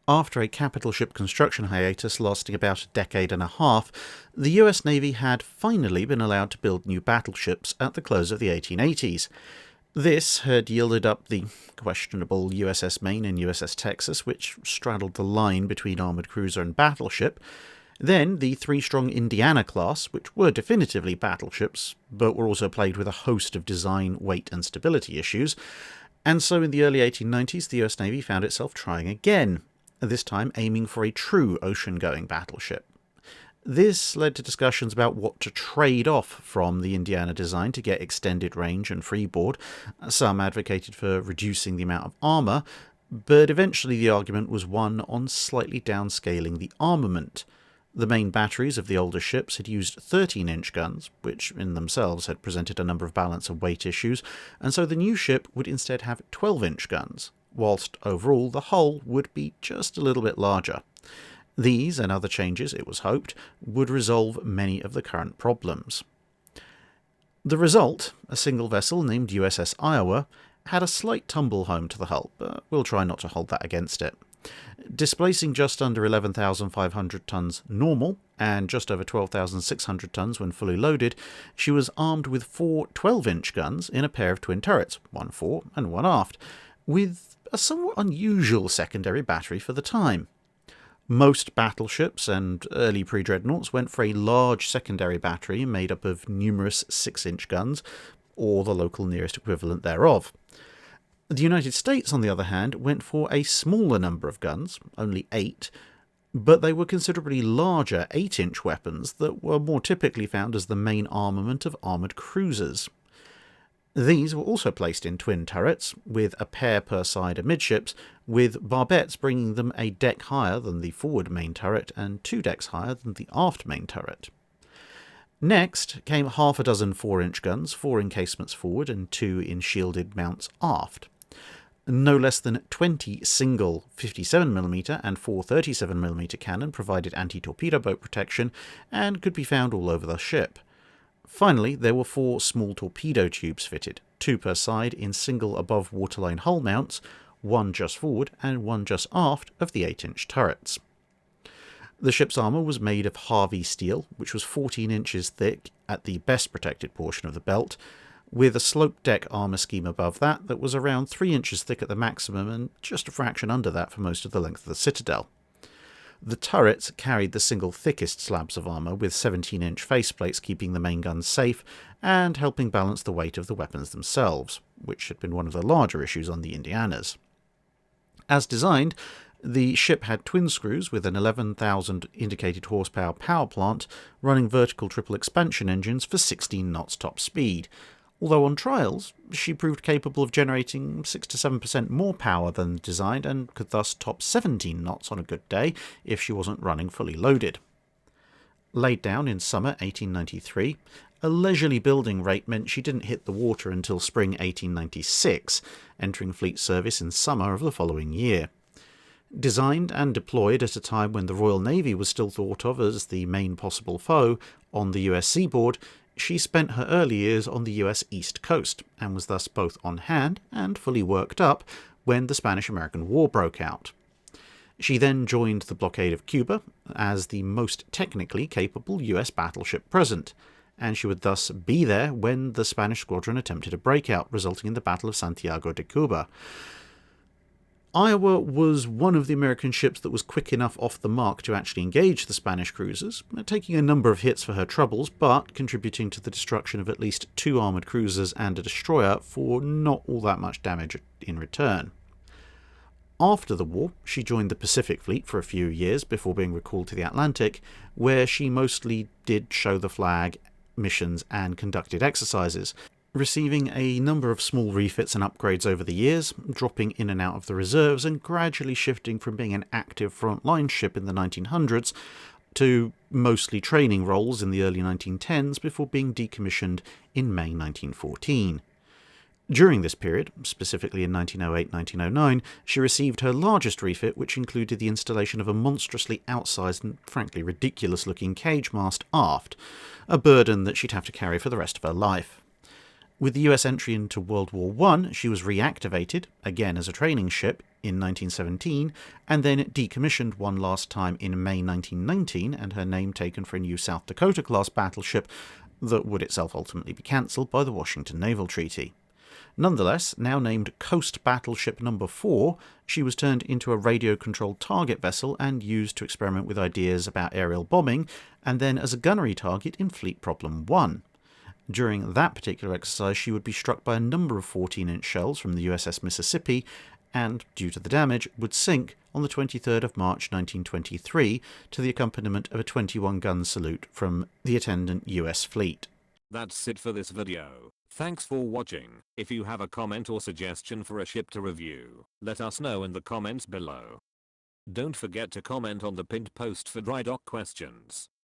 After a capital ship construction hiatus lasting about a decade and a half, the US Navy had finally been allowed to build new battleships at the close of the 1880s. This had yielded up the questionable USS Maine and USS Texas, which straddled the line between armoured cruiser and battleship, then the three-strong Indiana class, which were definitively battleships, but were also plagued with a host of design, weight and stability issues, and so in the early 1890s the US Navy found itself trying again, this time aiming for a true ocean-going battleship. This led to discussions about what to trade off from the Indiana design to get extended range and freeboard. Some advocated for reducing the amount of armour, but eventually the argument was won on slightly downscaling the armament. The main batteries of the older ships had used 13-inch guns, which in themselves had presented a number of balance and weight issues, and so the new ship would instead have 12-inch guns, whilst overall the hull would be just a little bit larger. These and other changes, it was hoped, would resolve many of the current problems. The result, a single vessel named USS Iowa, had a slight tumble home to the hull, but we'll try not to hold that against it. Displacing just under 11,500 tons normal, and just over 12,600 tons when fully loaded, she was armed with four 12-inch guns in a pair of twin turrets, one fore and one aft, with a somewhat unusual secondary battery for the time. Most battleships and early pre-dreadnoughts went for a large secondary battery made up of numerous 6-inch guns, or the local nearest equivalent thereof. The United States, on the other hand, went for a smaller number of guns, only 8, but they were considerably larger 8-inch weapons that were more typically found as the main armament of armoured cruisers. These were also placed in twin turrets, with a pair per side amidships, with barbettes bringing them a deck higher than the forward main turret and 2 decks higher than the aft main turret. Next came half a dozen 4-inch guns, 4 encasements forward and 2 in shielded mounts aft. No less than 20 single 57mm and 4 37mm cannon provided anti-torpedo boat protection and could be found all over the ship. Finally, there were 4 small torpedo tubes fitted, 2 per side in single above waterline hull mounts, 1 just forward and 1 just aft of the 8-inch turrets. The ship's armour was made of Harvey steel, which was 14 inches thick at the best protected portion of the belt, with a sloped deck armour scheme above that was around 3 inches thick at the maximum and just a fraction under that for most of the length of the citadel. The turrets carried the single thickest slabs of armour, with 17-inch faceplates keeping the main guns safe and helping balance the weight of the weapons themselves, which had been one of the larger issues on the Indianas. As designed, the ship had twin screws with an 11,000 indicated horsepower power plant running vertical triple expansion engines for 16 knots top speed, although on trials she proved capable of generating 6 to 7% more power than designed and could thus top 17 knots on a good day if she wasn't running fully loaded. Laid down in summer 1893, a leisurely building rate meant she didn't hit the water until spring 1896, entering fleet service in summer of the following year. Designed and deployed at a time when the Royal Navy was still thought of as the main possible foe on the US seaboard, she spent her early years on the US East Coast, and was thus both on hand and fully worked up when the Spanish-American War broke out. She then joined the blockade of Cuba as the most technically capable US battleship present, and she would thus be there when the Spanish squadron attempted a breakout, resulting in the Battle of Santiago de Cuba. Iowa was one of the American ships that was quick enough off the mark to actually engage the Spanish cruisers, taking a number of hits for her troubles, but contributing to the destruction of at least 2 armoured cruisers and a destroyer for not all that much damage in return. After the war, she joined the Pacific Fleet for a few years before being recalled to the Atlantic, where she mostly did show the flag, missions and conducted exercises, receiving a number of small refits and upgrades over the years, dropping in and out of the reserves and gradually shifting from being an active frontline ship in the 1900s to mostly training roles in the early 1910s before being decommissioned in May 1914. During this period, specifically in 1908-1909, she received her largest refit, which included the installation of a monstrously outsized and frankly ridiculous-looking cage mast aft, a burden that she'd have to carry for the rest of her life. With the US entry into World War I, she was reactivated, again as a training ship, in 1917, and then decommissioned one last time in May 1919, and her name taken for a new South Dakota-class battleship that would itself ultimately be cancelled by the Washington Naval Treaty. Nonetheless, now named Coast Battleship No. 4, she was turned into a radio-controlled target vessel and used to experiment with ideas about aerial bombing, and then as a gunnery target in Fleet Problem 1. During that particular exercise, she would be struck by a number of 14-inch shells from the USS Mississippi, and, due to the damage, would sink on the 23rd of March 1923 to the accompaniment of a 21-gun salute from the attendant US fleet. That's it for this video. Thanks for watching. If you have a comment or suggestion for a ship to review, let us know in the comments below. Don't forget to comment on the pinned post for dry dock questions.